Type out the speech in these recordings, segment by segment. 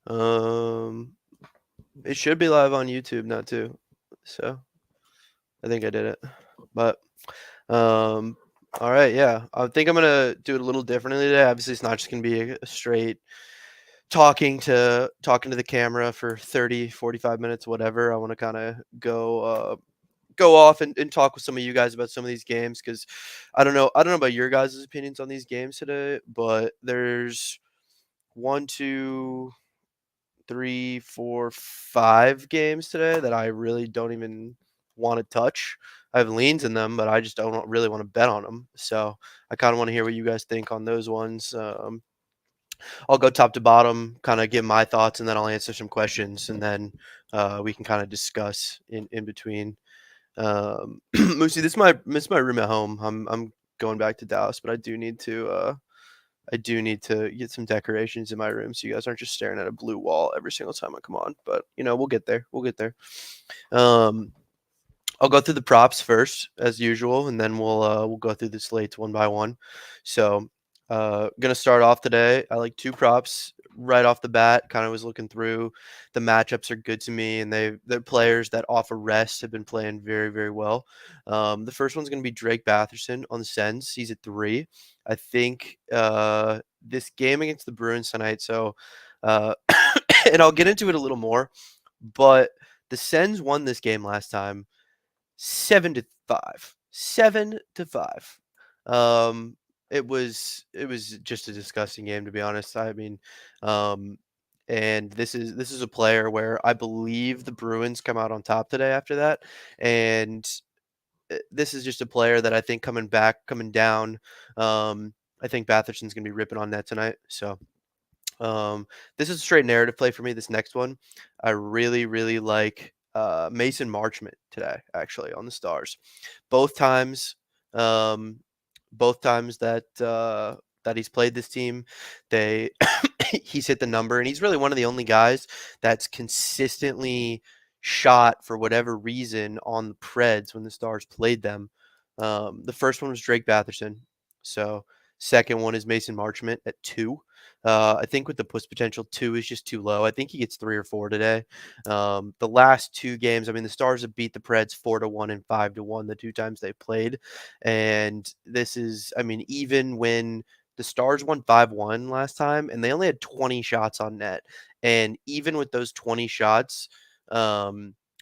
Um, it should be live on YouTube now too. So I think I did it. But um, all right, yeah. I think I'm gonna do it a little differently today. Obviously, it's not just gonna be a straight talking to the camera for 30, 45 minutes, whatever. I want to kind of go off and talk with some of you guys about some of these games because I don't know about your guys' opinions on these games today, but there's one, two, three, four, five games today that I really don't even want to touch. I have leans in them, but I just don't really want to bet on them. So I kind of want to hear what you guys think on those ones. I'll go top to bottom, kind of give my thoughts, and then I'll answer some questions, and then we can kind of discuss in between. Moosey, this is my room at home. I'm going back to Dallas, but I do need to get some decorations in my room so you guys aren't just staring at a blue wall every single time I come on. But we'll get there. We'll get there. Um, I'll go through the props first, as usual, and then we'll go through the slates one by one. So, gonna start off today. I like two props right off the bat. Kind of was looking through. The matchups are good to me, and they're players that off a rest have been playing very very well. The first one's gonna be Drake Batherson on the Sens. He's at 3. I think this game against the Bruins tonight. So, uh, and I'll get into it a little more, but the Sens won this game last time 7-5. 7-5. Um, it was just a disgusting game, to be honest. I mean, um, and this is a player where I believe the Bruins come out on top today after that, and this is just a player that I think coming down. I think Batherson's gonna be ripping on net tonight. So this is a straight narrative play for me. This next one, I really, really like Mason Marchment today, actually, on the Stars. Both times, um, both times that he's played this team, they he's hit the number, and he's really one of the only guys that's consistently shot for whatever reason on the Preds when the Stars played them. The first one was Drake Batherson, so second one is Mason Marchment at 2. I think with the push potential, 2 is just too low. I think he gets 3 or 4 today. The last 2 games, I mean, the Stars have beat the Preds 4-1 and 5-1 the 2 times they played. And this is, I mean, even when the Stars won 5-1 last time, and they only had 20 shots on net. And even with those 20 shots,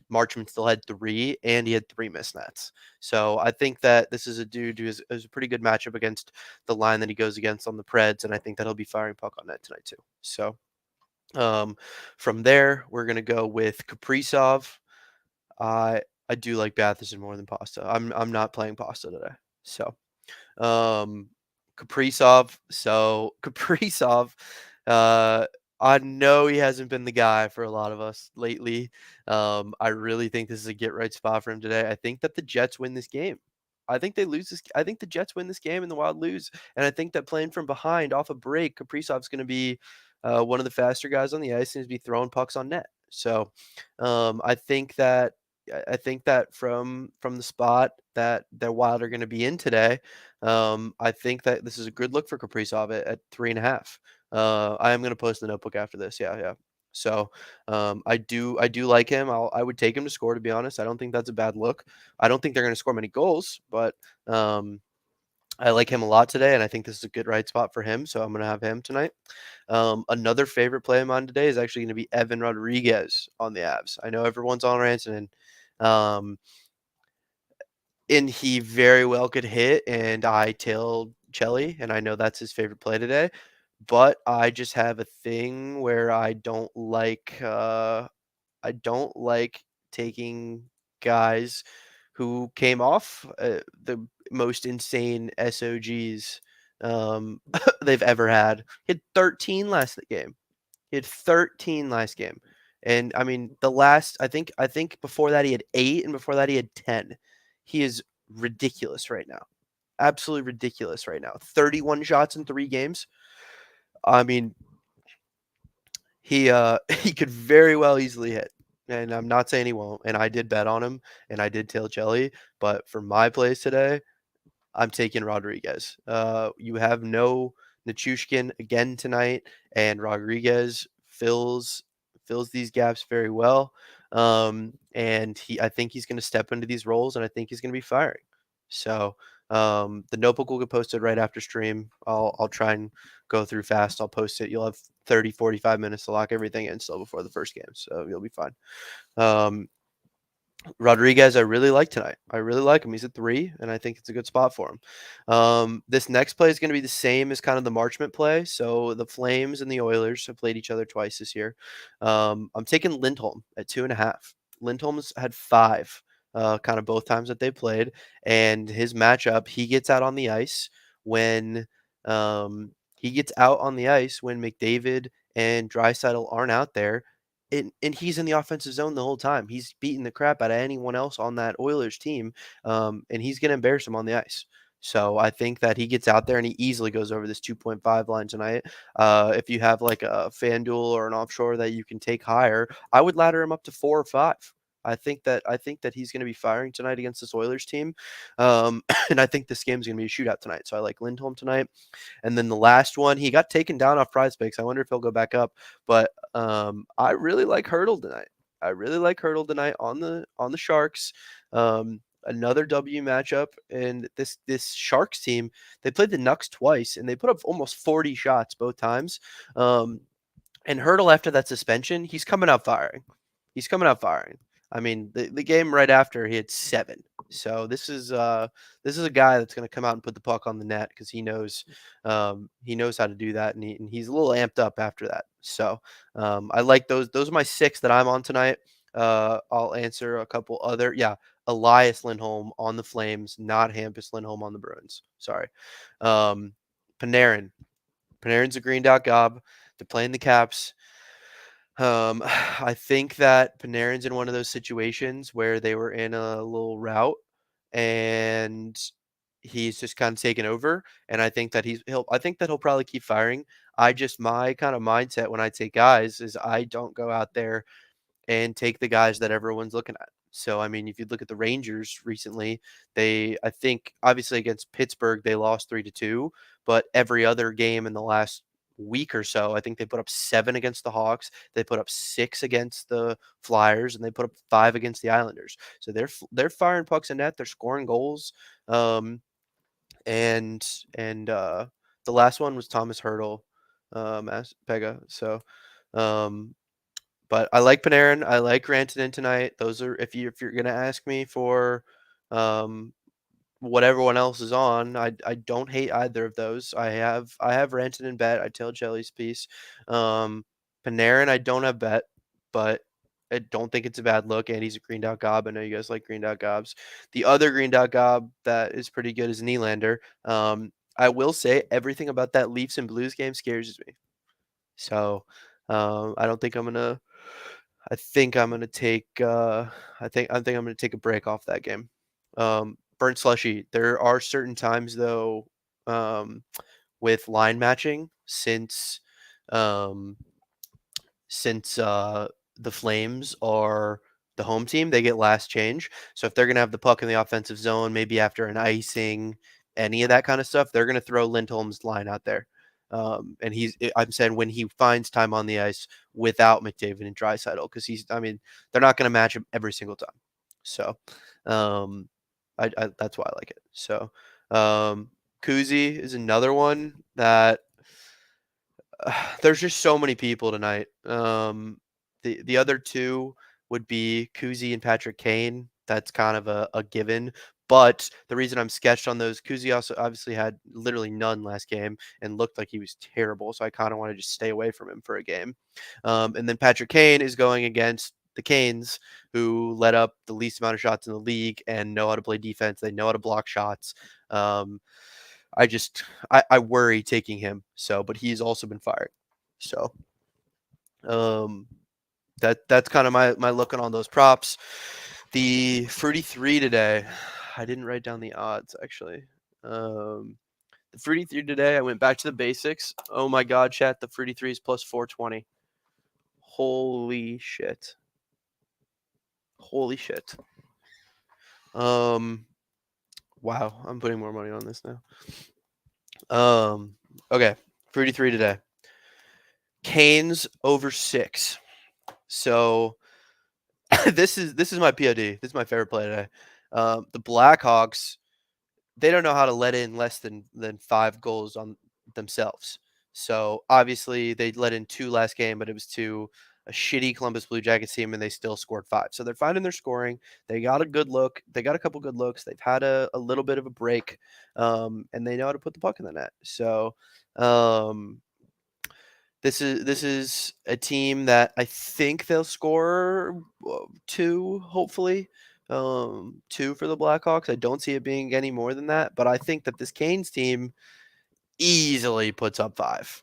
Marchman still had 3, and he had 3 missed nets. So I think that this is a dude who is a pretty good matchup against the line that he goes against on the Preds, and I think that he'll be firing puck on net tonight too. So um, from there, we're gonna go with Kaprizov. I do like Batherson more than Pasta. I'm not playing Pasta today. So um, Kaprizov. So Kaprizov, uh, I know he hasn't been the guy for a lot of us lately. I really think this is a get right spot for him today. I think that the Jets win this game. I think they lose this. I think the Jets win this game and the Wild lose. And I think that playing from behind off a break, Kaprizov's going to be one of the faster guys on the ice and he's be throwing pucks on net. So I think that from the spot that the Wild are going to be in today, I think that this is a good look for Kaprizov at 3.5. I am going to post the notebook after this. Yeah, yeah. So I do like him. I would take him to score. To be honest, I don't think that's a bad look. I don't think they're going to score many goals, but um, I like him a lot today, and I think this is a good right spot for him. So I'm going to have him tonight. Another favorite play of mine today is actually going to be Evan Rodriguez on the Avs. I know everyone's on Rantanen. Um, and he very well could hit, and I tailed Chelly, and I know that's his favorite play today. But I just have a thing where I don't like taking guys who came off the most insane SOGs they've ever had. He had 13 last game. He had 13 last game. And I mean, I think before that he had 8 and before that he had 10. He is ridiculous right now. Absolutely ridiculous right now. 31 shots in 3 games. I mean, he could very well easily hit. And I'm not saying he won't. And I did bet on him and I did tail Jelly, but for my plays today, I'm taking Rodriguez. You have no Nichushkin again tonight, and Rodriguez fills these gaps very well. And I think he's going to step into these roles, and I think he's going to be firing. So the notebook will get posted right after stream. I'll try and go through fast. I'll post it. You'll have 30, 45 minutes to lock everything in still before the first game, so you'll be fine. Rodriguez, I really like tonight. I really like him. He's at 3, and I think it's a good spot for him. This next play is going to be the same as kind of the Marchment play. So the Flames and the Oilers have played each other twice this year. I'm taking Lindholm at 2.5. Lindholm's had 5, kind of both times that they played, and his matchup, he gets out on the ice when McDavid and Draisaitl aren't out there, and he's in the offensive zone the whole time. He's beating the crap out of anyone else on that Oilers team, and he's going to embarrass him on the ice. So I think that he gets out there and he easily goes over this 2.5 line tonight. If you have like a FanDuel or an offshore that you can take higher, I would ladder him up to 4 or 5. I think that he's going to be firing tonight against this Oilers team, and I think this game's going to be a shootout tonight. So I like Lindholm tonight. And then the last one, he got taken down off Prize Picks. I wonder if he'll go back up. But I really like Hurdle tonight. I really like Hurdle tonight on the Sharks. Another W matchup, and this Sharks team, they played the Nucks twice, and they put up almost 40 shots both times. And Hurdle, after that suspension, he's coming out firing. He's coming out firing. I mean, the game right after, he had 7. So this is a guy that's going to come out and put the puck on the net because he knows how to do that, and he's a little amped up after that. So I like those. Those are my 6 that I'm on tonight. I'll answer a couple other. Yeah, Elias Lindholm on the Flames, not Hampus Lindholm on the Bruins. Sorry. Panarin. Panarin's a green dot gob. They're playing the Caps. I think that Panarin's in one of those situations where they were in a little rout and he's just kind of taken over. And I think that he'll probably keep firing. My kind of mindset when I take guys is I don't go out there and take the guys that everyone's looking at. So, I mean, if you look at the Rangers recently, I think obviously against Pittsburgh, they lost 3-2, but every other game in the last week or so, I think they put up 7 against the Hawks, they put up 6 against the Flyers, and they put up 5 against the Islanders. So they're firing pucks in net, they're scoring goals. And the last one was Thomas Hurdle, as Pega. So, um, but I like Panarin. I like Rantanen tonight. Those are if you're gonna ask me for um, what everyone else is on, I don't hate either of those. I have Rantanen bet. I tell Jelly's piece. Panarin I don't have bet, but I don't think it's a bad look. And he's a green dot gob. I know you guys like green dot gobs. The other green dot gob that is pretty good is Nylander. I will say everything about that Leafs and Blues game scares me. So I don't think I'm gonna I think I'm gonna take I'm gonna take a break off that game. Burnt slushy. There are certain times though, um, with line matching um, since the Flames are the home team, they get last change. So if they're gonna have the puck in the offensive zone, maybe after an icing, any of that kind of stuff, they're gonna throw Lindholm's line out there. And I'm saying when he finds time on the ice without McDavid and Draisaitl, because they're not gonna match him every single time. So, um, that's why I like it. So, Kuzi is another one that there's just so many people tonight. The other 2 would be Kuzi and Patrick Kane. That's kind of a given. But the reason I'm sketched on those, Kuzi also obviously had literally none last game and looked like he was terrible. So I kind of want to just stay away from him for a game. And then Patrick Kane is going against the Canes, who let up the least amount of shots in the league and know how to play defense. They know how to block shots. I worry taking him. So, but he's also been fired. So, um, that's kind of my looking on those props. The Fruity 3 today, I didn't write down the odds actually. The Fruity 3 today, I went back to the basics. Oh my God, chat, the Fruity 3 is plus 420. Holy shit. Holy shit. Wow, I'm putting more money on this now. Okay, Fruity 3 today. Canes over 6. So this is my POD. This is my favorite play today. The Blackhawks, they don't know how to let in less than 5 goals on themselves. So, obviously, they let in 2 last game, but it was to a shitty Columbus Blue Jackets team, and they still scored 5. So, they're finding their scoring. They got a good look. They got a couple good looks. They've had a little bit of a break, and they know how to put the puck in the net. So, um, this is a team that I think they'll score 2, hopefully. 2 for the Blackhawks. I don't see it being any more than that, but I think that this Canes team easily puts up 5.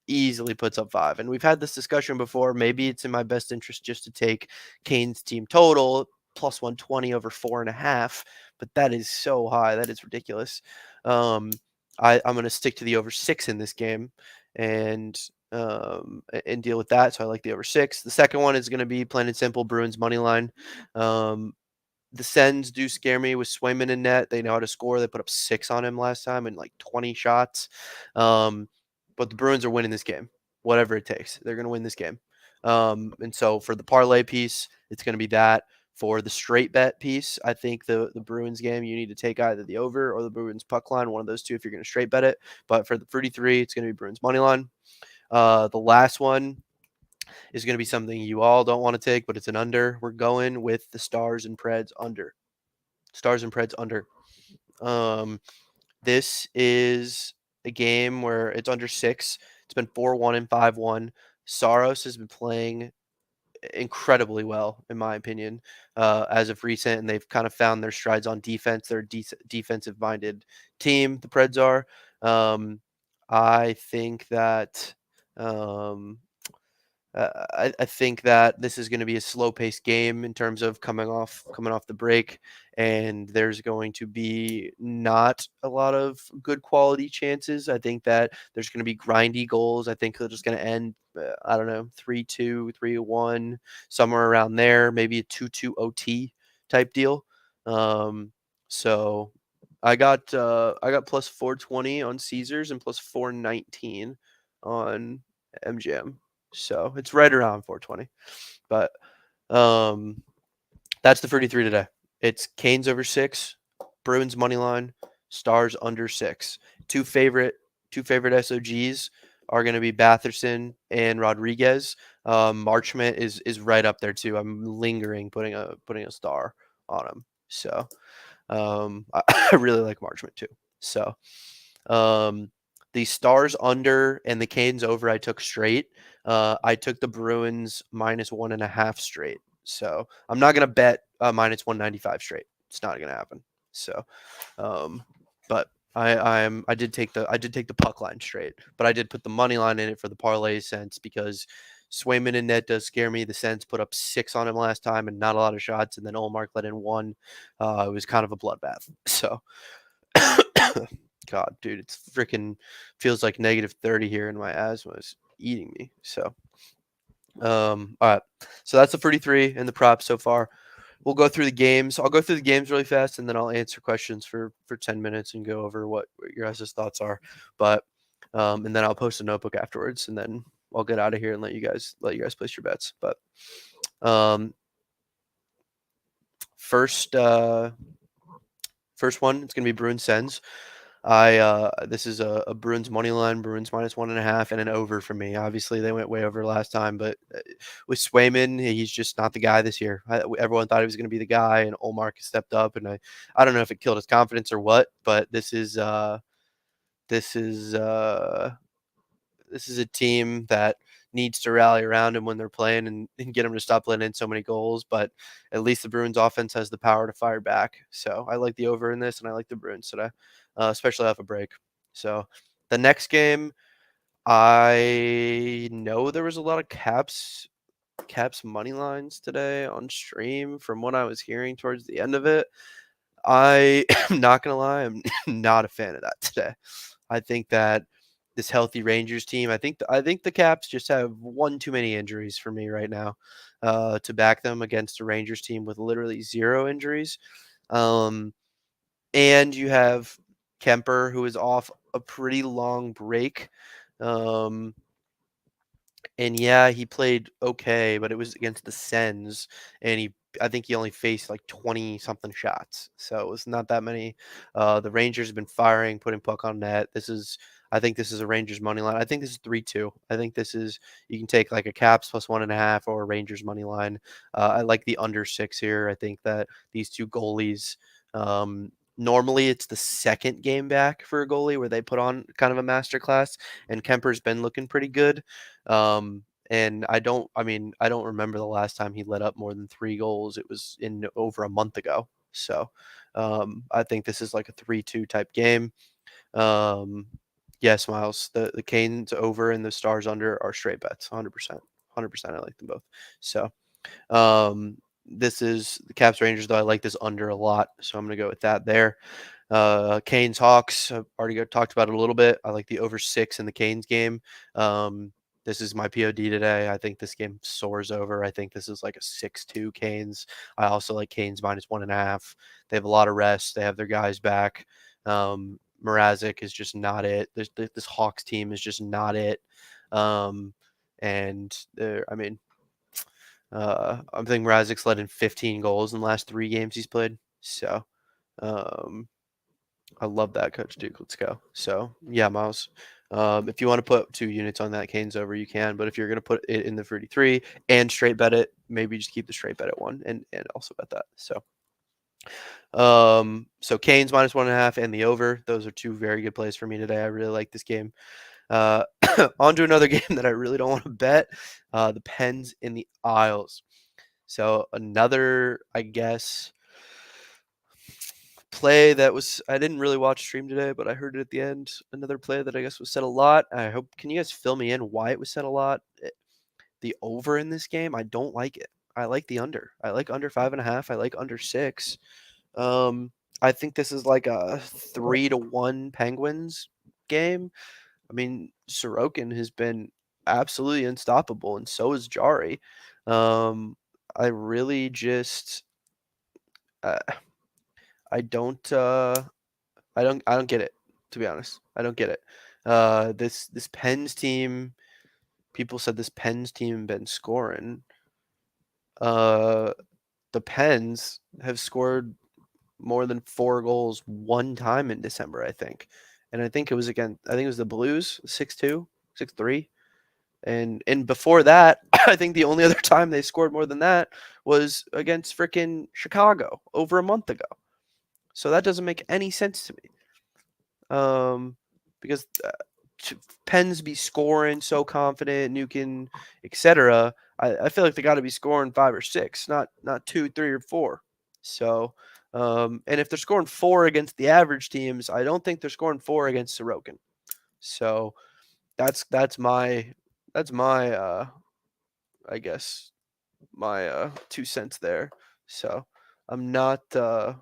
Easily puts up 5. And we've had this discussion before. Maybe it's in my best interest just to take Canes team total plus 120 over 4.5, but that is so high. That is ridiculous. Um, I'm going to stick to the over 6 in this game and and deal with that. So I like the over 6. The second one is going to be plain and simple Bruins money line. Um, the Sens do scare me with Swayman in net. They know how to score. They put up 6 on him last time and like 20 shots. Um, but the Bruins are winning this game, whatever it takes. They're going to win this game. And so for the parlay piece, it's going to be that. For the straight bet piece, I think the Bruins game, you need to take either the over or the Bruins puck line, one of those two if you're going to straight bet it. But for the Fruity 3, it's going to be Bruins money line. The last one is going to be something you all don't want to take, but it's an under. We're going with the Stars and Preds under. Stars and Preds under. Um, this is a game where it's under 6. It's been 4-1 and 5-1. Saros has been playing incredibly well, in my opinion, as of recent, and they've kind of found their strides on defense. They're a defensive-minded team, the Preds are. Um, I think that um, I think that this is going to be a slow-paced game in terms of coming off the break, and there's going to be not a lot of good quality chances. I think that there's going to be grindy goals. I think they're just going to end, I don't know, 3-2, 3-1, somewhere around there, maybe a 2-2 OT type deal. So I got plus 420 on Caesars and plus 419 on MGM. So it's right around 420. But um, that's the 33 today. It's Canes over 6, Bruins money line, Stars under 6. Two favorite SOGs are going to be Batherson and Rodriguez. Marchment is right up there too. I'm lingering putting a star on him. So I really like Marchment too. So um, the Stars under and the Canes over, I took straight. I took the Bruins minus 1.5 straight. So I'm not gonna bet minus 195 straight. It's not gonna happen. So, but I did take the puck line straight, but I did put the money line in it for the parlay sense because Swayman and net does scare me. The Sens put up 6 on him last time and not a lot of shots, and then Olmark let in 1. It was kind of a bloodbath. So God, dude, it's freaking feels like -30 here, and my asthma is eating me. So, all right. So that's the 33 and the props so far. We'll go through the games. I'll go through the games really fast, and then I'll answer questions for 10 minutes and go over what your guys' thoughts are. But and then I'll post a notebook afterwards, and then I'll get out of here and let you guys place your bets. But um, first first one, it's gonna be Bruins Sens. This is a Bruins money line, Bruins minus 1.5, and an over for me. Obviously, they went way over last time, but with Swayman, he's just not the guy this year. Everyone thought he was going to be the guy, and Olmark has stepped up, and I don't know if it killed his confidence or what, but this is this is a team that needs to rally around him when they're playing and get him to stop letting in so many goals. But at least the Bruins offense has the power to fire back. So I like the over in this, and I like the Bruins today, especially off a break. So the next game, I know there was a lot of caps money lines today on stream from what I was hearing towards the end of it. I am not gonna lie, I'm not a fan of that today. I think that this healthy Rangers team, I think the Caps just have one too many injuries for me right now, to back them against a Rangers team with literally 0 injuries. Um, and you have Kemper, who is off a pretty long break. Um, And yeah, he played okay, but it was against the Sens, and I think he only faced like 20 something shots. So it was not that many. The Rangers have been firing, putting puck on net. I think this is a Rangers money line. I think this is 3-2. I think this is, you can take like a Caps plus 1.5 or a Rangers money line. I like the under 6 here. I think that these two goalies, normally it's the second game back for a goalie where they put on kind of a masterclass, and Kemper's been looking pretty good. And I don't remember the last time he let up more than 3 goals. It was in over a month ago. So I think this is like a 3-2 type game. Um, yes, Miles, the Canes over and the Stars under are straight bets, 100%. 100%. I like them both. So this is the Caps Rangers, though. I like this under a lot. So I'm going to go with that there. Canes Hawks, I've already talked about it a little bit. I like the over 6 in the Canes game. This is my POD today. I think this game soars over. I think this is like a 6-2 Canes. I also like Canes minus 1.5. They have a lot of rest. They have their guys back. Mrazek is just not it. This Hawks team is just not it. And I think Mrazek's led in 15 goals in the last 3 games he's played. So um, I love that, Coach Duke. Let's go. So yeah, Miles. If you want to put 2 units on that Canes over, you can. But if you're going to put it in the 33 and straight bet it, maybe just keep the straight bet at 1 and also bet that. So Canes minus 1.5 and the over. Those are 2 very good plays for me today. I really like this game. Uh, on to another game that I really don't want to bet. The Pens in the Isles. So another, I guess, play that was, I didn't really watch stream today, but I heard it at the end. Another play that I guess was said a lot. I hope, can you guys fill me in why it was said a lot? The over in this game, I don't like it. I like the under. I like under 5.5. I like under 6. I think this is like a 3-1 Penguins game. I mean, Sorokin has been absolutely unstoppable, and so is Jari. I really just, uh, I don't, I don't get it, to be honest. I don't get it. This Pens team, people said this Pens team been scoring. The Pens have scored more than 4 goals one time in December, I think. And I think it was the Blues, 6-2, 6-3. And before that, I think the only other time they scored more than that was against freaking Chicago over a month ago. So that doesn't make any sense to me. Because Pens be scoring so confident, Nukin, etc. I feel like they got to be scoring 5 or 6, not 2, 3, or 4. So, and if they're scoring 4 against the average teams, I don't think they're scoring 4 against Sorokin. So that's my I guess my 2 cents there. So I'm not a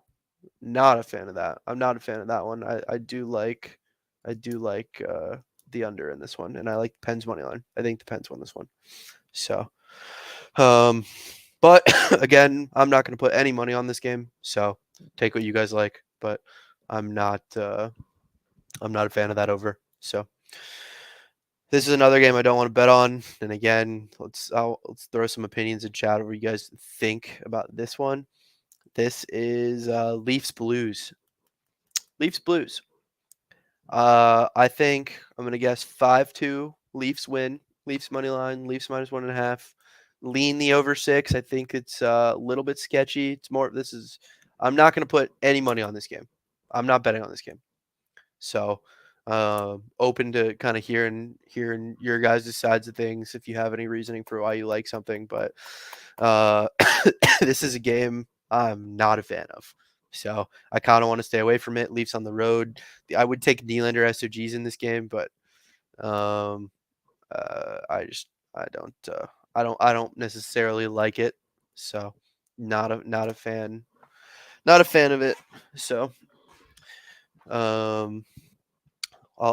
fan of that. I'm not a fan of that one. I do like the under in this one, and I like Pens money line. I think the Pens won this one. So, um, but again, I'm not going to put any money on this game. So take what you guys like, but I'm not a fan of that over. So this is another game I don't want to bet on. And again, let's throw some opinions in chat over what you guys think about this one. This is Leafs Blues. Leafs Blues. I think I'm gonna guess 5-2. Leafs win. Leafs money line. Leafs minus 1.5. Lean the over 6. I think it's a little bit sketchy. It's more. This is. I'm not gonna put any money on this game. I'm not betting on this game. So, open to kind of hearing your guys' sides of things if you have any reasoning for why you like something. But this is a game I'm not a fan of. So I kind of want to stay away from it. Leafs on the road. I would take Nylander SOGs in this game, but um, I just I don't necessarily like it. So not a fan. Not a fan of it. So um,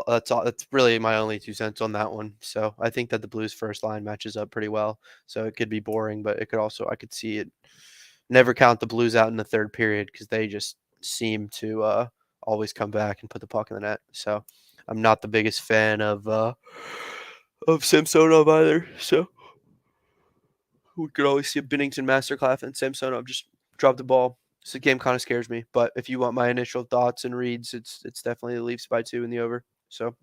that's all. That's really my only 2 cents on that one. So I think that the Blues first line matches up pretty well. So it could be boring, but it could also, I could see it. Never count the Blues out in the third period because they just seem to always come back and put the puck in the net. So I'm not the biggest fan of of Samsonov either. So we could always see a Bennington masterclass and Samsonov just drop the ball. This game kind of scares me, but if you want my initial thoughts and reads, it's definitely the Leafs by 2 in the over. So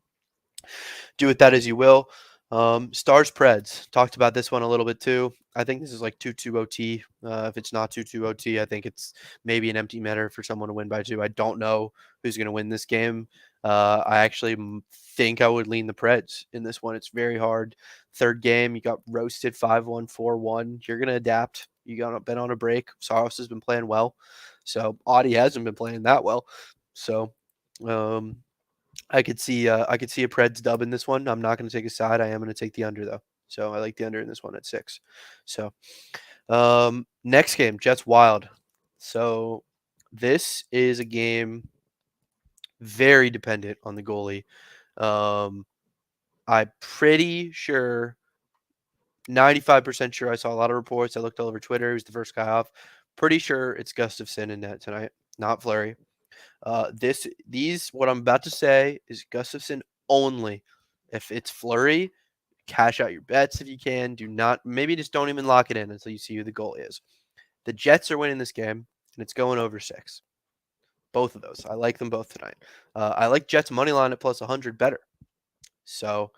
do with that as you will. Stars Preds, talked about this one a little bit too. I think this is like 2-2 OT. If it's not 2-2 OT, I think it's maybe an empty netter for someone to win by 2. I don't know who's going to win this game. I actually think I would lean the Preds in this one. It's very hard. Third game, you got roasted 5-1, 4-1. You're going to adapt. You got been on a break. Saros has been playing well. So Audie hasn't been playing that well. So I could see a Preds dub in this one. I'm not going to take a side. I am going to take the under though. So I like the under in this one at 6. So next game, Jets Wild. So this is a game very dependent on the goalie. I'm pretty sure, 95% sure. I saw a lot of reports. I looked all over Twitter. He was the first guy off. Pretty sure it's Gustafsson in net tonight, not Fleury. What I'm about to say is Gustafsson only. If it's Flurry, cash out your bets if you can. Do not, maybe just don't even lock it in until you see who the goal is. The Jets are winning this game, and it's going over 6. Both of those. I like them both tonight. I like Jets money line at plus 100 better. So,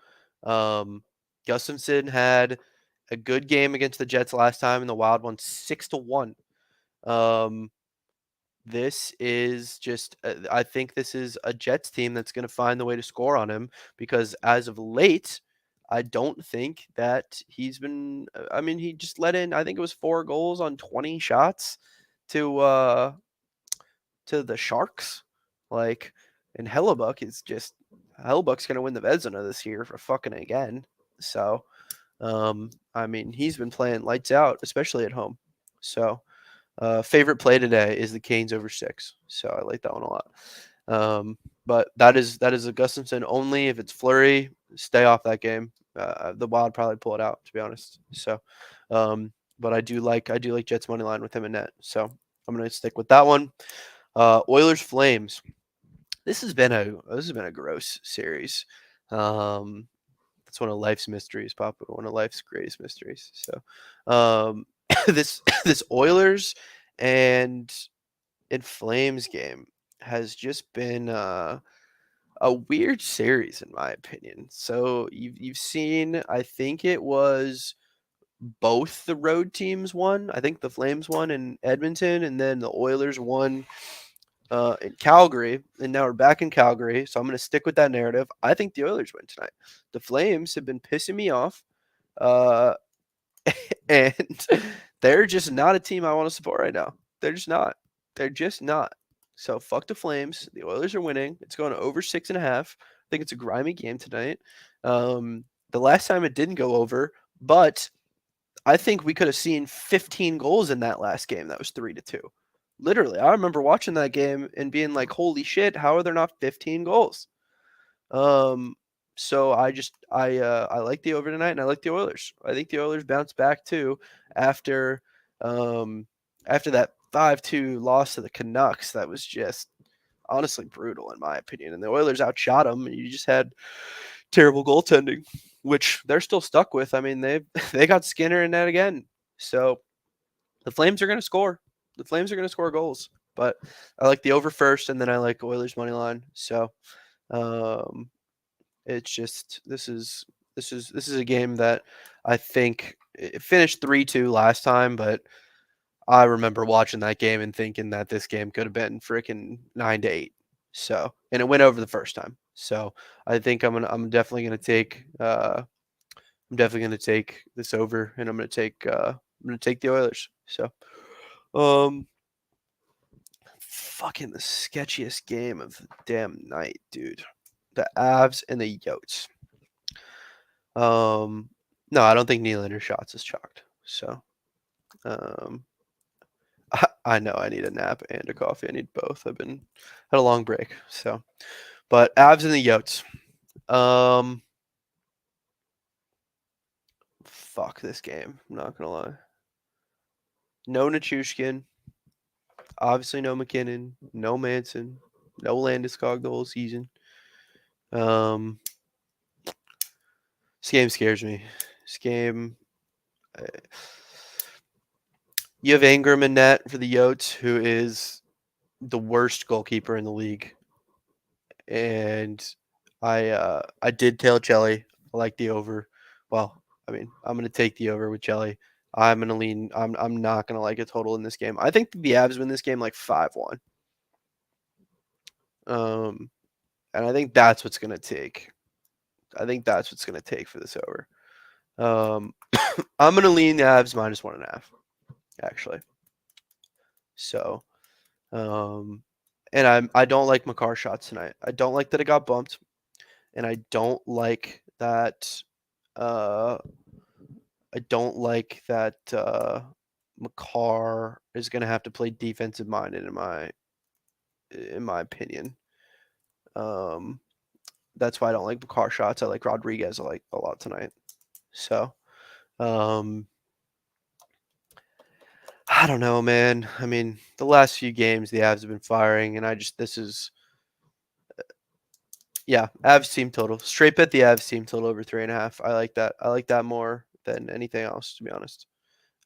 Gustafsson had a good game against the Jets last time, and the Wild won 6-1. This is just, I think this is a Jets team that's going to find the way to score on him because as of late, I don't think that he's been. I mean, he just let in. I think it was 4 goals on 20 shots to the Sharks. Like, and Hellebuck's going to win the Vezina this year for fucking again. So, I mean, he's been playing lights out, especially at home. So. Favorite play today is the Canes over 6, so I like that one a lot. But that is a Gustafsson only. If it's Flurry, stay off that game. The Wild probably pull it out, to be honest. So, but I do like Jets money line with him in net. So I'm gonna stick with that one. Oilers Flames. This has been a gross series. That's one of life's mysteries, Papa. One of life's greatest mysteries. So, this Oilers and Flames game has just been a weird series in my opinion. So you've seen, I think it was both the road teams won. I think the Flames won in Edmonton, and then the Oilers won in Calgary, and now we're back in Calgary. So I'm going to stick with that narrative. I think the Oilers win tonight. The Flames have been pissing me off. Uh, and they're just not a team I want to support right now. They're just not. They're just not. So fuck the Flames. The Oilers are winning. It's going over 6.5. I think it's a grimy game tonight. The last time it didn't go over, but I think we could have seen 15 goals in that last game. That was 3-2. Literally, I remember watching that game and being like, "Holy shit! How are there not 15 goals?" Um, so I like the over tonight, and I like the Oilers. I think the Oilers bounce back too after um after that 5-2 loss to the Canucks. That was just honestly brutal in my opinion. And the Oilers outshot them, and you just had terrible goaltending, which they're still stuck with. I mean, they got Skinner in that again. So the Flames are going to score. The Flames are going to score goals. But I like the over first, and then I like Oilers money line. So um, it's just this is a game that I think it finished 3-2 last time, but I remember watching that game and thinking that this game could have been freaking 9-8. So, and it went over the first time. So, I think I'm definitely going to take this over, and I'm going to take the Oilers. So, um fucking the sketchiest game of the damn night, dude. The Avs and the Yotes. No, I don't think Nylander shots is chalked. So, um, I know I need a nap and a coffee. I need both. Had a long break. So, but Avs and the Yotes. Um, fuck this game. I'm not gonna lie. No Nichushkin. Obviously, no McKinnon. No Manson. No Landeskog the whole season. Um, This game scares me. This game. uh, You have Ingram in net for the Yotes, who is the worst goalkeeper in the league, and I did tail Chelly. I like the over. Well, I mean, I'm gonna take the over with Chelly. I'm gonna lean. I'm not gonna like a total in this game. I think the Avs win this game like 5-1. Um, and I think that's what's gonna take. I think that's what's gonna take for this over. Um, I'm gonna lean the Avs -1.5 actually. So, um, and I don't like Makar shots tonight. I don't like that it got bumped, and I don't like that. Uh, I don't like that Makar is gonna have to play defensive minded in my opinion. Um, that's why I don't like Makar shots. I like Rodriguez a lot tonight. So, um, I don't know, man. I mean, the last few games the Avs have been firing, and this is yeah, Avs team total. Straight bet the Avs team total over 3.5. I like that. I like that more than anything else, to be honest.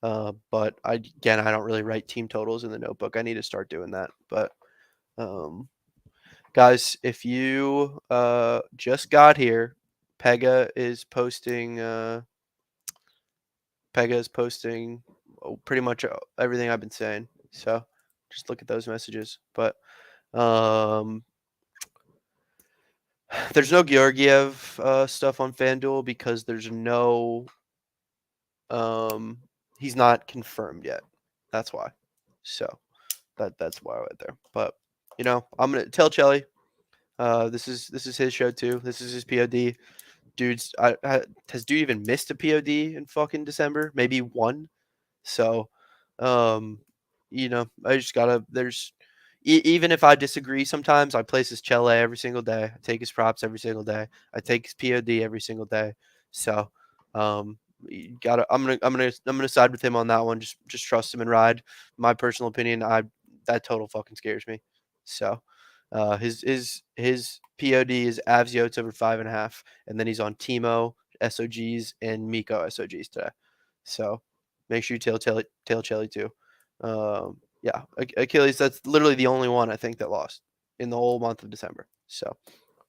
But I don't really write team totals in the notebook. I need to start doing that. But um, guys, if you just got here, Pega is posting. Pega is posting pretty much everything I've been saying. So just look at those messages. But um, there's no Georgiev stuff on FanDuel because there's no he's not confirmed yet. That's why. So that's why right there. But I'm gonna tell Chelly. This is his show too. This is his POD. Has dude even missed a POD in fucking December? Maybe one. So, um, I just gotta. Even if I disagree, sometimes I place his Chele every single day. I take his props every single day. I take his POD every single day. So, you gotta. I'm gonna side with him on that one. Just trust him and ride. My personal opinion, that total fucking scares me. So, his POD is Avs Yotes over 5.5, and then he's on Timo SOGs and Miko SOGs today. So make sure you tail Chelly too. Yeah, Achilles. That's literally the only one I think that lost in the whole month of December. So,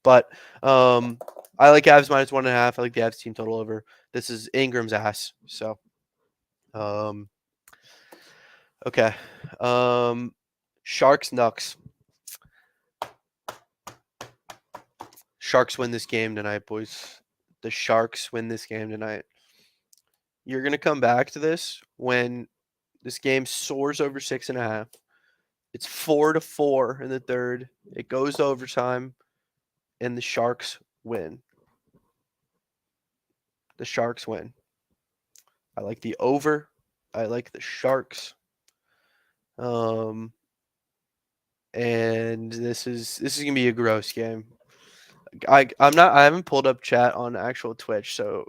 but I like Avs -1.5. I like the Avs team total over. This is Ingram's ass. So, um, okay. Sharks Nucks. Sharks win this game tonight, boys. The Sharks win this game tonight. You're gonna come back to this when this game soars over 6.5. It's 4-4 in the third. It goes to overtime, and the Sharks win. The Sharks win. I like the over. I like the Sharks. And this is gonna be a gross game. I haven't pulled up chat on actual Twitch, so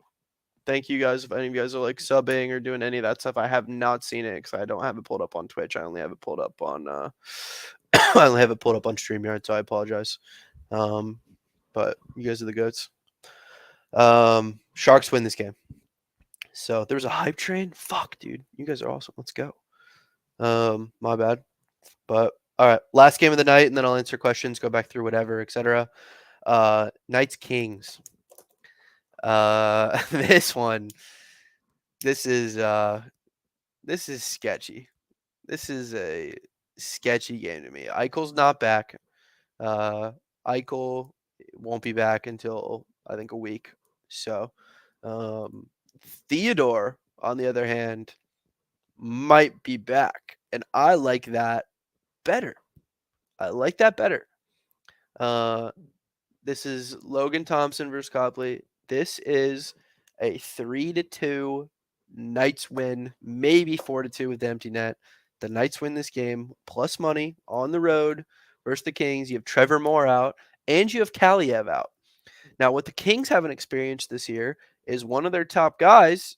thank you guys if any of you guys are like subbing or doing any of that stuff. I have not seen it because I don't have it pulled up on Twitch. I only have it pulled up on I only have it pulled up on StreamYard, so I apologize. But you guys are the goats. Sharks win this game. So there was a hype train. Fuck, dude, you guys are awesome. Let's go. My bad. But all right, last game of the night, and then I'll answer questions, go back through whatever, etc. Knights Kings. This one. This is sketchy. This is a sketchy game to me. Eichel's not back. Eichel won't be back until I think a week. So, Theodore, on the other hand, might be back, and I like that better. I like that better. This is Logan Thompson versus Copley. This is a 3-2 Knights win, maybe 4-2 with the empty net. The Knights win this game, plus money on the road versus the Kings. You have Trevor Moore out, and you have Kaliev out. Now, what the Kings haven't experienced this year is one of their top guys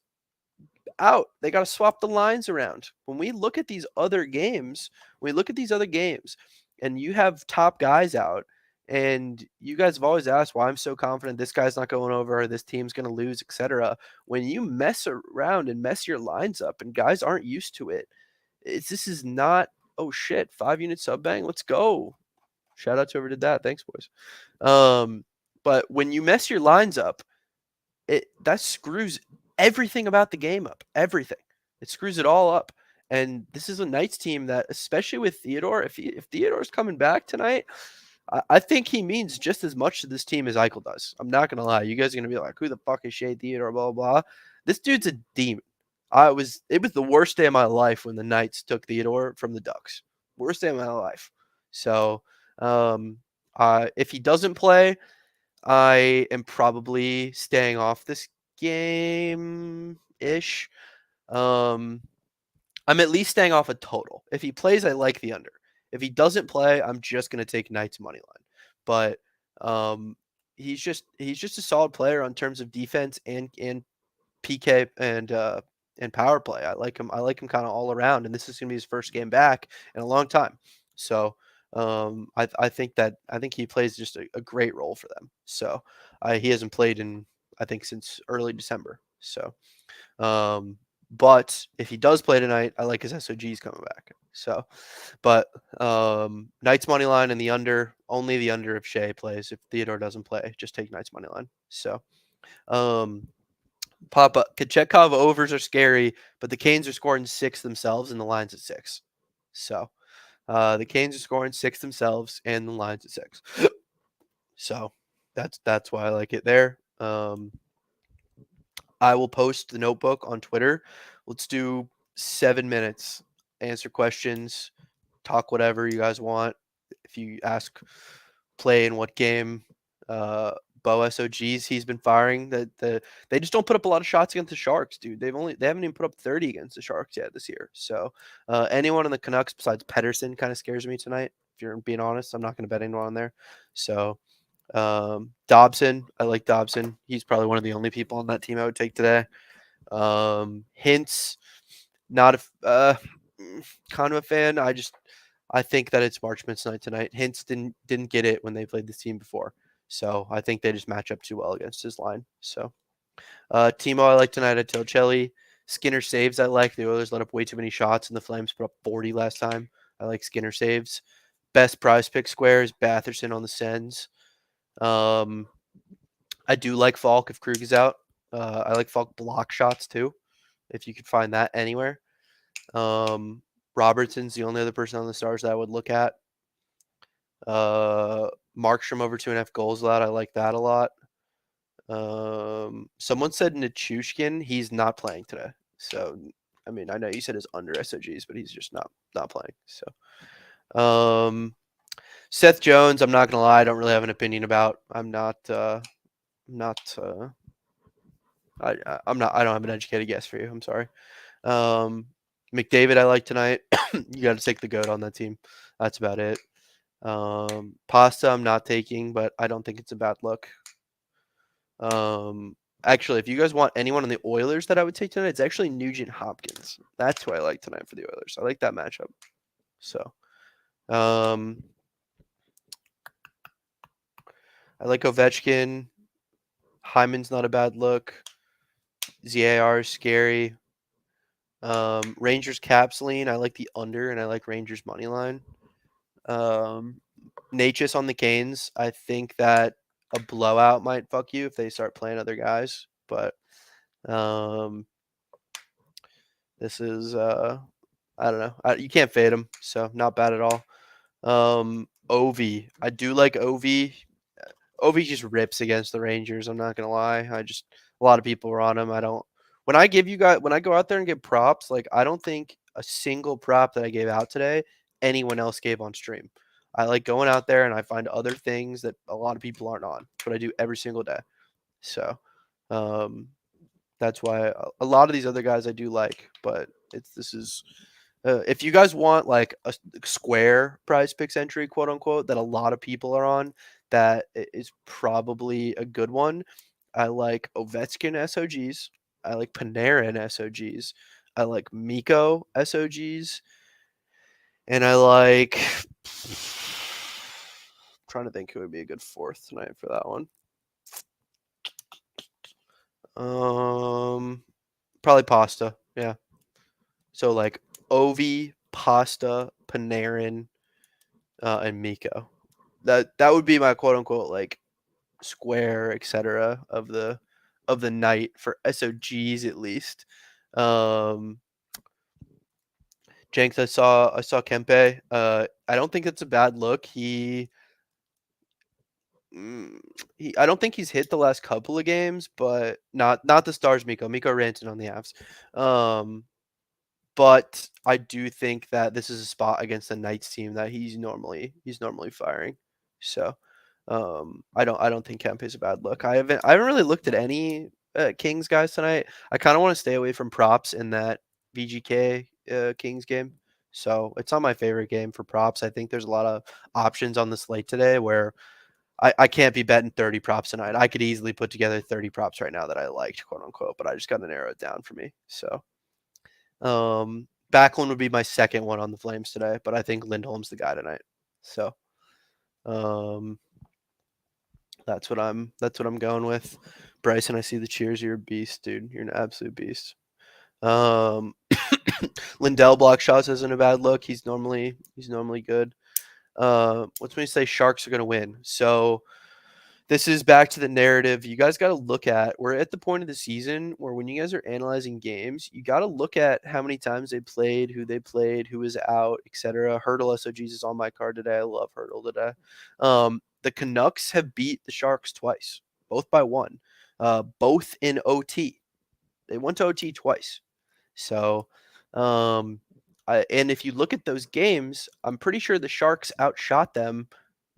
out. They got to swap the lines around. When we look at these other games, and you have top guys out, And you guys have always asked why I'm so confident this guy's not going over, or this team's going to lose, etc. When you mess around and mess your lines up, and guys aren't used to it, this is not. Oh shit! 5 unit sub bang. Let's go. Shout out to whoever did that. Thanks, boys. But when you mess your lines up, that screws everything about the game up. Everything. It screws it all up. And this is a Knights team that, especially with Theodore, if Theodore's coming back tonight, I think he means just as much to this team as Eichel does. I'm not gonna lie. You guys are gonna be like, "Who the fuck is Shea Theodore?" Blah blah blah. This dude's a demon. It was the worst day of my life when the Knights took Theodore from the Ducks. Worst day of my life. So, um, if he doesn't play, I am probably staying off this game ish. Um, I'm at least staying off a total. If he plays, I like the under. If he doesn't play, I'm just gonna take Knights money line. But he's just a solid player on terms of defense and PK and power play. I like him. I like him kind of all around. And this is gonna be his first game back in a long time. So I think he plays just a great role for them. So he hasn't played in I think since early December. So um, but if he does play tonight, I like his SOGs coming back. So, but Knights money line and the under, only the under if Shea plays. If Theodore doesn't play, just take Knights money line. So, um, Papa Kachekov overs are scary, but the Canes are scoring 6 themselves and the line's at 6. So, the Canes are scoring 6 themselves and the line's at 6. So, that's why I like it there. I will post the notebook on Twitter. Let's do 7 minutes. Answer questions, talk whatever you guys want. If you ask, play in what game, Bo SOGs he's been firing. They just don't put up a lot of shots against the Sharks, dude. They haven't even put up 30 against the Sharks yet this year. So anyone in the Canucks besides Pedersen kind of scares me tonight. If you're being honest, I'm not going to bet anyone on there. So Dobson, I like Dobson. He's probably one of the only people on that team I would take today. Hintz, not kind of a fan. I think that it's Marchman's night tonight. Hintz didn't get it when they played this team before, so I think they just match up too well against his line. So Timo, I like tonight at Tilcelli. Skinner saves, I like. The Oilers let up way too many shots, and the Flames put up 40 last time. I like Skinner saves. Best prize pick square is Batherson on the Sens. I do like Falk if Krug is out. I like Falk block shots too, if you could find that anywhere. Robertson's the only other person on the Stars that I would look at. Markstrom over 2.5 goals allowed. I like that a lot. Someone said Nichushkin, he's not playing today. So, I mean, I know you said his under SOGs, but he's just not playing. So, Seth Jones, I'm not gonna lie, I don't really have an opinion about. I'm not. I don't have an educated guess for you. I'm sorry. McDavid, I like tonight. You got to take the goat on that team. That's about it. Pasta, I'm not taking, but I don't think it's a bad look. Actually, if you guys want anyone on the Oilers that I would take tonight, it's actually Nugent Hopkins. That's who I like tonight for the Oilers. I like that matchup. So, I like Ovechkin. Hyman's not a bad look. ZAR is scary. Rangers caps lean. I like the under, and I like Rangers money line. Natchez on the Canes. I think that a blowout might fuck you if they start playing other guys, but this is I don't know. You can't fade them, so not bad at all. Ovi. I do like Ovi. Ovi just rips against the Rangers. I'm not gonna lie. A lot of people are on him. I don't. When I go out there and get props, like I don't think a single prop that I gave out today anyone else gave on stream. I like going out there and I find other things that a lot of people aren't on. That's what I do every single day. So, that's why a lot of these other guys I do like, but this is if you guys want like a square prize picks entry, quote unquote, that a lot of people are on, that is probably a good one. I like Ovechkin SOGs. I like Panarin SOGs. I like Miko SOGs. And I like trying to think who would be a good fourth tonight for that one. Probably Pasta. Yeah. So like Ovi, Pasta, Panarin, and Miko. That would be my quote unquote like square, etc. of the night for SOGs at least. Um, Jenks, I saw Kempe. I don't think it's a bad look. Mm, I don't think he's hit the last couple of games, but not the Stars. Miko Ranton on the Avs. Um, but I do think that this is a spot against the Knights team that he's normally firing. So I don't think Kempe is a bad look. I haven't really looked at any Kings guys tonight. I kind of want to stay away from props in that VGK Kings game. So it's not my favorite game for props. I think there's a lot of options on the slate today where I can't be betting 30 props tonight. I could easily put together 30 props right now that I liked, quote unquote, but I just got to narrow it down for me. So Backlund would be my second one on the Flames today, but I think Lindholm's the guy tonight. So um, that's what I'm going with. Bryson, I see the cheers. You're a beast, dude. You're an absolute beast. Um, Lindell block shots isn't a bad look. He's normally good. What's when you say Sharks are gonna win? So this is back to the narrative you guys got to look at. We're at the point of the season where when you guys are analyzing games, you got to look at how many times they played, who was out, etc. Hurdle SOGs is on my card today. I love Hurdle today. The Canucks have beat the Sharks twice, both by one, both in OT. They went to OT twice. So, um, and if you look at those games, I'm pretty sure the Sharks outshot them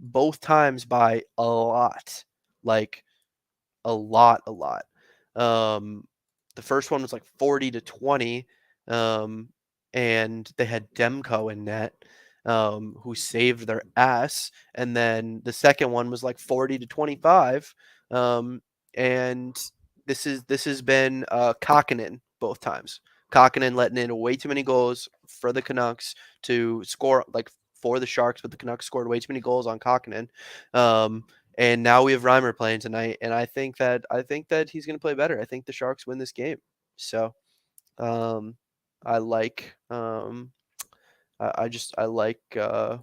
both times by a lot, like a lot. Um, the first one was like 40-20, um, and they had Demko in net, who saved their ass, and then the second one was like 40-25, and this has been Kakkonen both times. Kakkonen letting in way too many goals for the Canucks to score like for the Sharks, but the Canucks scored way too many goals on Kakkonen. And now we have Reimer playing tonight, and I think that he's going to play better. I think the Sharks win this game. So um, I like I just I like the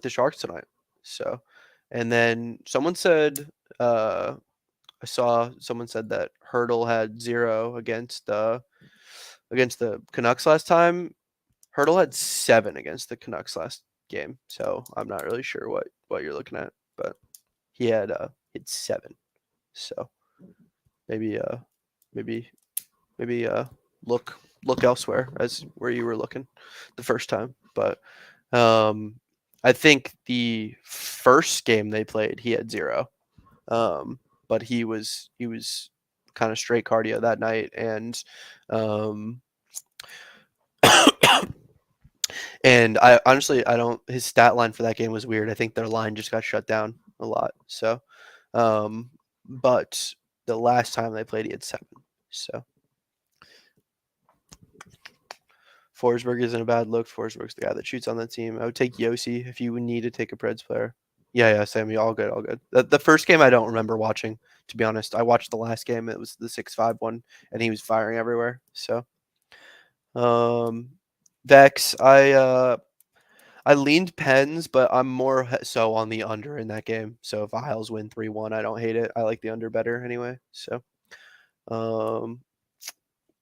Sharks tonight. So, and then I saw someone said that Hurdle had 0 against the Canucks last time. Hurdle had 7 against the Canucks last game. So I'm not really sure what you're looking at, but he had 7. So maybe maybe maybe look elsewhere as where you were looking the first time. But um I think the first game they played he had 0. Um but he was kind of straight cardio that night, um and I honestly I don't his stat line for that game was weird. I think their line just got shut down a lot. So um but the last time they played he had 7. So Forsberg isn't a bad look. Forsberg's the guy that shoots on that team. I would take Yossi if you would need to take a Preds player. Yeah, Sammy, all good, all good. The first game I don't remember watching, to be honest. I watched the last game. It was the 6-5 one, and he was firing everywhere. So, um, Vex, I leaned Pens, but I'm more so on the under in that game. So if Isles win 3-1, I don't hate it. I like the under better anyway. So, um,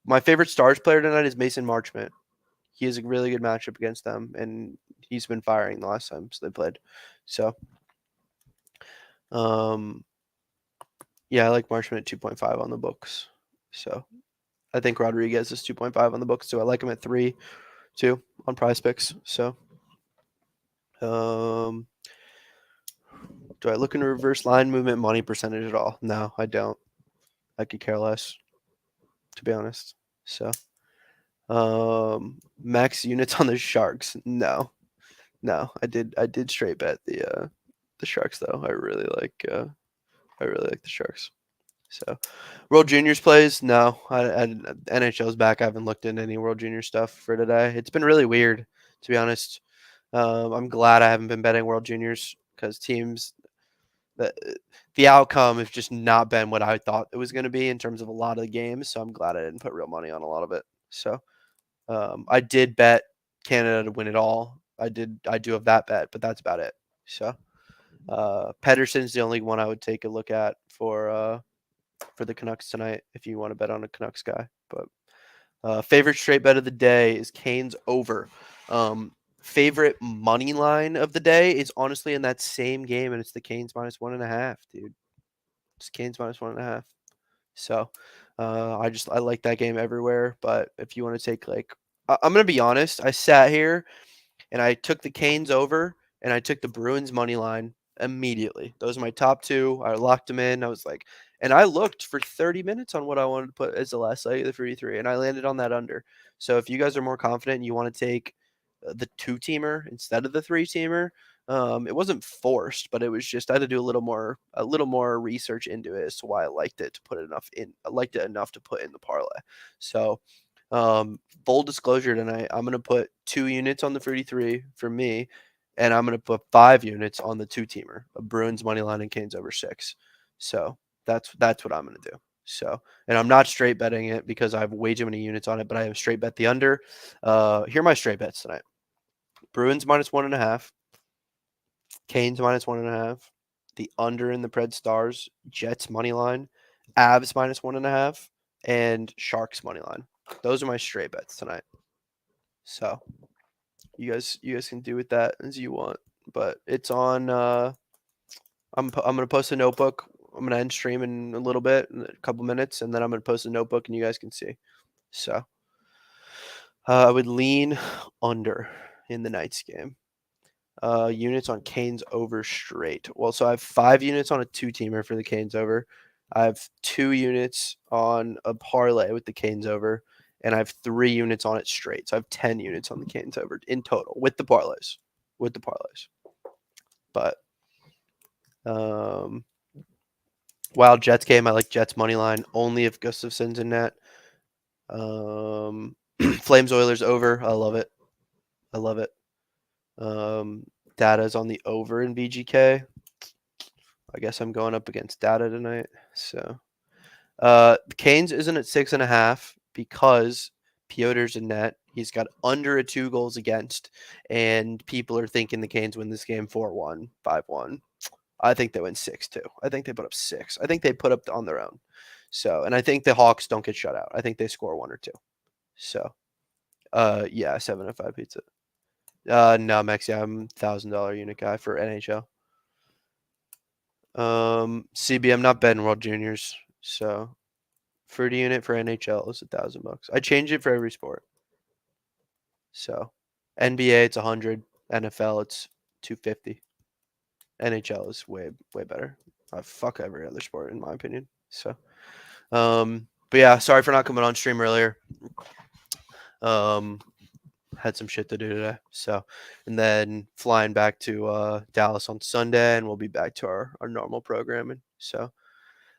my favorite Stars player tonight is Mason Marchment. He has a really good matchup against them, and he's been firing the last times they played. So, um, yeah, I like Marchman at 2.5 on the books. So, I think Rodriguez is 2.5 on the books too. I like him at 3 too on Prize Picks. So, um, do I look into reverse line movement money percentage at all? No, I don't. I could care less, to be honest. So, max units on the Sharks? No, no. I did straight bet the Sharks though. I really like the Sharks. So, World Juniors plays? No, NHL's back. I haven't looked into any World Junior stuff for today. It's been really weird, to be honest. I'm glad I haven't been betting World Juniors because teams the the outcome has just not been what I thought it was going to be in terms of a lot of the games. So I'm glad I didn't put real money on a lot of it. So I did bet Canada to win it all. I do have that bet, but that's about it. So Pedersen's the only one I would take a look at for the Canucks tonight if you want to bet on a Canucks guy. But favorite straight bet of the day is Canes over. Favorite money line of the day is honestly in that same game, and it's the Canes -1.5, dude. It's Canes -1.5. So I like that game everywhere. But if you want to take I'm gonna be honest, I sat here and I took the Canes over and I took the Bruins money line immediately. Those are my top two. I locked them in. I was like, and I looked for 30 minutes on what I wanted to put as the last leg of the 33, and I landed on that under. So if you guys are more confident and you want to take the two-teamer instead of the three-teamer, it wasn't forced, but it was just I had to do a little more research into it as to why I liked it to put enough in. I liked it enough to put in the parlay. So full disclosure tonight, I'm gonna put 2 units on the 33 for me, and I'm gonna put 5 units on the two-teamer, a Bruins money line and Canes over 6. So that's what I'm gonna do. So, and I'm not straight betting it because I have way too many units on it, but I have straight bet the under. Here are my straight bets tonight: Bruins -1.5, Canes -1.5, the under in the Pred Stars, Jets money line, Avs -1.5, and Sharks money line. Those are my straight bets tonight. So you guys can do with that as you want, but it's on. I'm gonna post a notebook. I'm gonna end stream in a little bit, in a couple minutes, and then I'm gonna post a notebook, and you guys can see. So I would lean under in the Knights game. Units on Canes over straight. Well, so I have 5 units on a two-teamer for the Canes over. I have 2 units on a parlay with the Canes over, and I have 3 units on it straight. So I have 10 units on the Canes over in total with the parlays. With the parlays. But Wild Jets game, I like Jets money line only if Gustafson's in net. Flames Oilers over. I love it. I love it. Data's on the over in VGK. I guess I'm going up against Data tonight. So Canes isn't at 6.5 because Piotr's in net. He's got under a 2 goals against, and people are thinking the Canes win this game 4-1, 5-1. I think they win 6-2. I think they put up 6. I think they put up on their own. So, and I think the Hawks don't get shut out. I think they score 1 or 2. So, yeah, 7-5 pizza. No, Max, yeah, I'm $1,000 unit guy for NHL. CB, I'm not betting World Juniors, so Freudy unit for NHL is $1,000. I change it for every sport. So NBA it's 100, NFL it's 250. NHL is way better. Fuck every other sport in my opinion. So, but yeah, sorry for not coming on stream earlier. Had some shit to do today. So, and then flying back to Dallas on Sunday, and we'll be back to our normal programming. So,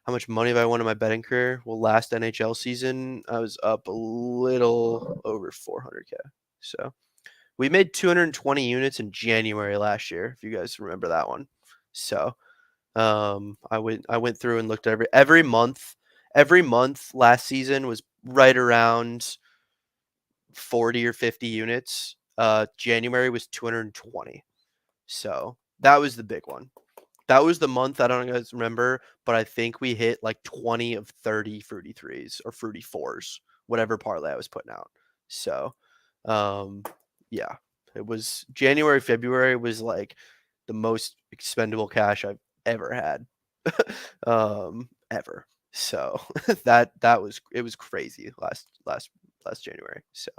how much money have I won in my betting career? Well, last NHL season, I was up a little over 400K. So, we made 220 units in January last year, if you guys remember that one. So, I went through and looked at every month. Every month last season was right around 40 or 50 units. January was 220. So that was the big one. That was the month, I don't know if you guys remember, but I think we hit like 20 of 30 Fruity 3s or Fruity 4s, whatever parlay I was putting out. So, yeah, it was January, February was like the most expendable cash I've ever had, ever. So that was it was crazy last January. So,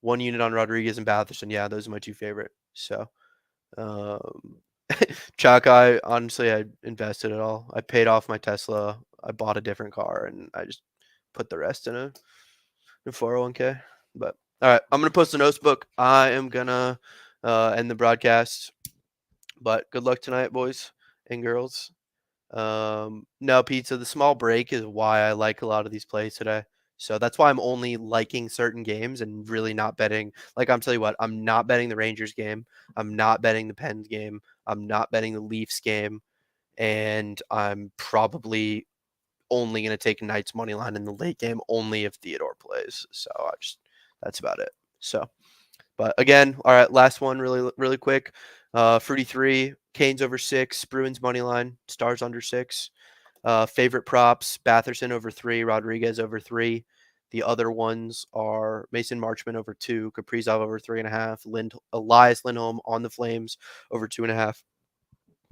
1 unit on Rodriguez and Batherson. Yeah, those are my 2 favorite. So, Chuck, I honestly I invested it all. I paid off my Tesla. I bought a different car, and I just put the rest in a 401k. But all right, I'm gonna post a notebook. I am gonna end the broadcast. But good luck tonight, boys and girls. No pizza. The small break is why I like a lot of these plays today. So that's why I'm only liking certain games and really not betting. Like I'm telling you what, I'm not betting the Rangers game. I'm not betting the Pens game. I'm not betting the Leafs game. And I'm probably only going to take Knights money line in the late game only if Theodore plays. So that's about it. So, but again, all right, last one really quick. Fruity 3, Canes over 6, Bruins money line, Stars under 6. Favorite props: Batherson over 3, Rodriguez over 3. The other ones are Mason Marchman over 2, Kaprizov over 3.5, Elias Lindholm on the Flames over 2.5,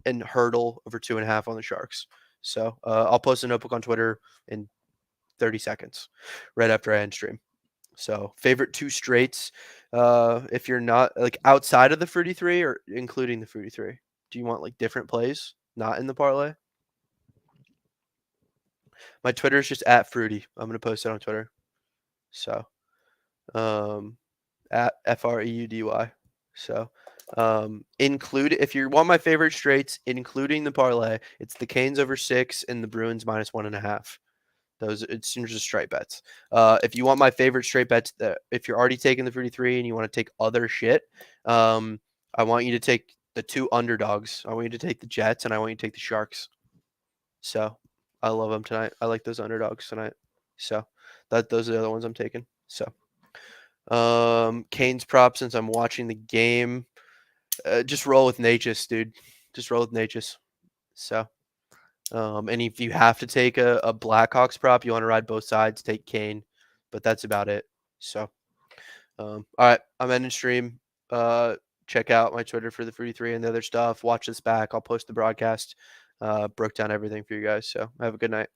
and Hurdle over 2.5 on the Sharks. So I'll post a notebook on Twitter in 30 seconds, right after I end stream. So favorite 2 straights. If you're not like outside of the Fruity 3 or including the Fruity 3, do you want like different plays, not in the parlay? My Twitter is just at Fruity. I'm gonna post it on Twitter. So um, at Freudy. So include if you want my favorite straights, including the parlay, it's the Canes over 6 and the Bruins -1.5. Those it seems just straight bets. If you want my favorite straight bets, that if you're already taking the Fruity 3 and you want to take other shit, I want you to take the 2 underdogs. I want you to take the Jets and I want you to take the Sharks. So I love them tonight. I like those underdogs tonight. So those are the other ones I'm taking. So Canes prop since I'm watching the game. Just roll with Natchez, dude. Just roll with Natchez. So and if you have to take a Blackhawks prop, you want to ride both sides, take Kane. But that's about it. So all right, I'm ending stream. Check out my Twitter for the Fruity 3 and the other stuff. Watch this back. I'll post the broadcast. Broke down everything for you guys. So have a good night.